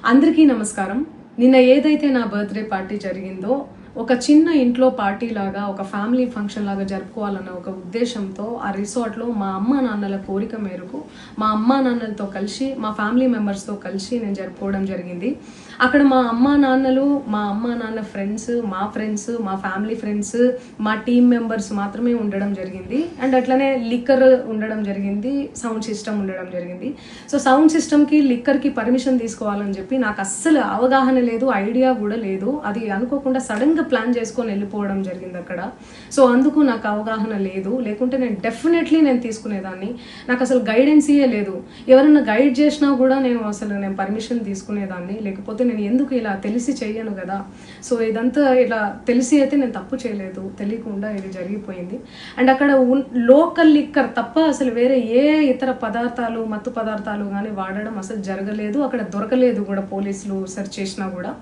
అందరికీ నమస్కారం. నిన్న ఏదైతే నా బర్త్డే పార్టీ జరిగిందో ఒక చిన్న ఇంట్లో పార్టీ లాగా ఒక ఫ్యామిలీ ఫంక్షన్ లాగా జరుపుకోవాలన్న ఒక ఉద్దేశంతో ఆ రిసార్ట్లో మా అమ్మా నాన్నల కోరిక మేరకు మా అమ్మా నాన్నలతో కలిసి మా ఫ్యామిలీ మెంబర్స్తో కలిసి నేను జరుపుకోవడం జరిగింది. అక్కడ మా అమ్మా నాన్న ఫ్రెండ్స్, మా ఫ్యామిలీ ఫ్రెండ్స్, మా టీమ్ మెంబర్స్ మాత్రమే ఉండడం జరిగింది. అండ్ అట్లనే లిక్కర్ ఉండడం జరిగింది, సౌండ్ సిస్టమ్ ఉండడం జరిగింది. సో సౌండ్ సిస్టమ్కి లిక్కర్కి పర్మిషన్ తీసుకోవాలని చెప్పి నాకు అస్సలు అవగాహన లేదు, ఐడియా కూడా లేదు. అది అనుకోకుండా సడన్గా ప్లాన్ చేసుకొని వెళ్ళిపోవడం జరిగింది అక్కడ. సో అందుకు నాకు అవగాహన లేదు, లేకుంటే నేను డెఫినెట్లీ తీసుకునేదాన్ని. నాకు అసలు గైడెన్సీయే లేదు. ఎవరైనా గైడ్ చేసినా కూడా నేను పర్మిషన్ తీసుకునేదాన్ని, లేకపోతే నేను ఎందుకు ఇలా తెలిసి చెయ్యను కదా. సో ఇదంతా ఇలా తెలిసి అయితే నేను తప్పు చేయలేదు, తెలియకుండా ఇది జరిగిపోయింది. అండ్ అక్కడ లోకల్ లిక్కర్ తప్ప అసలు వేరే ఏ ఇతర పదార్థాలు, మత్తు పదార్థాలు కానీ వాడడం అసలు జరగలేదు. అక్కడ దొరకలేదు కూడా, పోలీసులు సెర్చ్ చేసినా కూడా.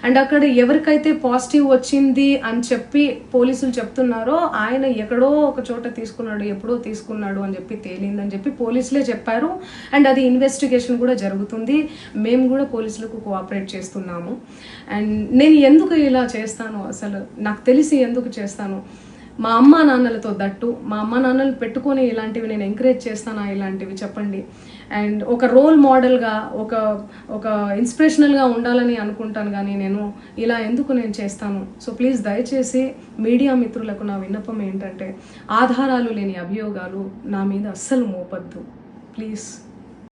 అండ్ అక్కడ ఎవరికైతే పాజిటివ్ వచ్చింది అని చెప్పి పోలీసులు చెప్తున్నారో ఆయన ఎక్కడో ఒక చోట తీసుకున్నాడు, ఎప్పుడో తీసుకున్నాడు అని చెప్పి తేలిందని చెప్పి పోలీసులే చెప్పారు. అండ్ అది ఇన్వెస్టిగేషన్ కూడా జరుగుతుంది. మేము కూడా పోలీసులకు కోఆపరేట్ చేస్తున్నాము. అండ్ నేను ఎందుకు ఇలా చేస్తాను, అసలు నాకు తెలిసి ఎందుకు చేస్తాను, మా అమ్మా నాన్నలతో దట్టు మా అమ్మా నాన్నలు పెట్టుకొని ఇలాంటివి నేను ఎంకరేజ్ చేస్తానా, ఇలాంటివి చెప్పండి. అండ్ ఒక రోల్ మోడల్గా, ఒక ఇన్స్పిరేషనల్గా ఉండాలని అనుకుంటాను, కానీ నేను ఇలా ఎందుకు నేను చేస్తాను. సో ప్లీజ్ దయచేసి మీడియా మిత్రులకు నా విన్నపం ఏంటంటే, ఆధారాలు లేని అభియోగాలు నా మీద అస్సలు మోపద్దు ప్లీజ్.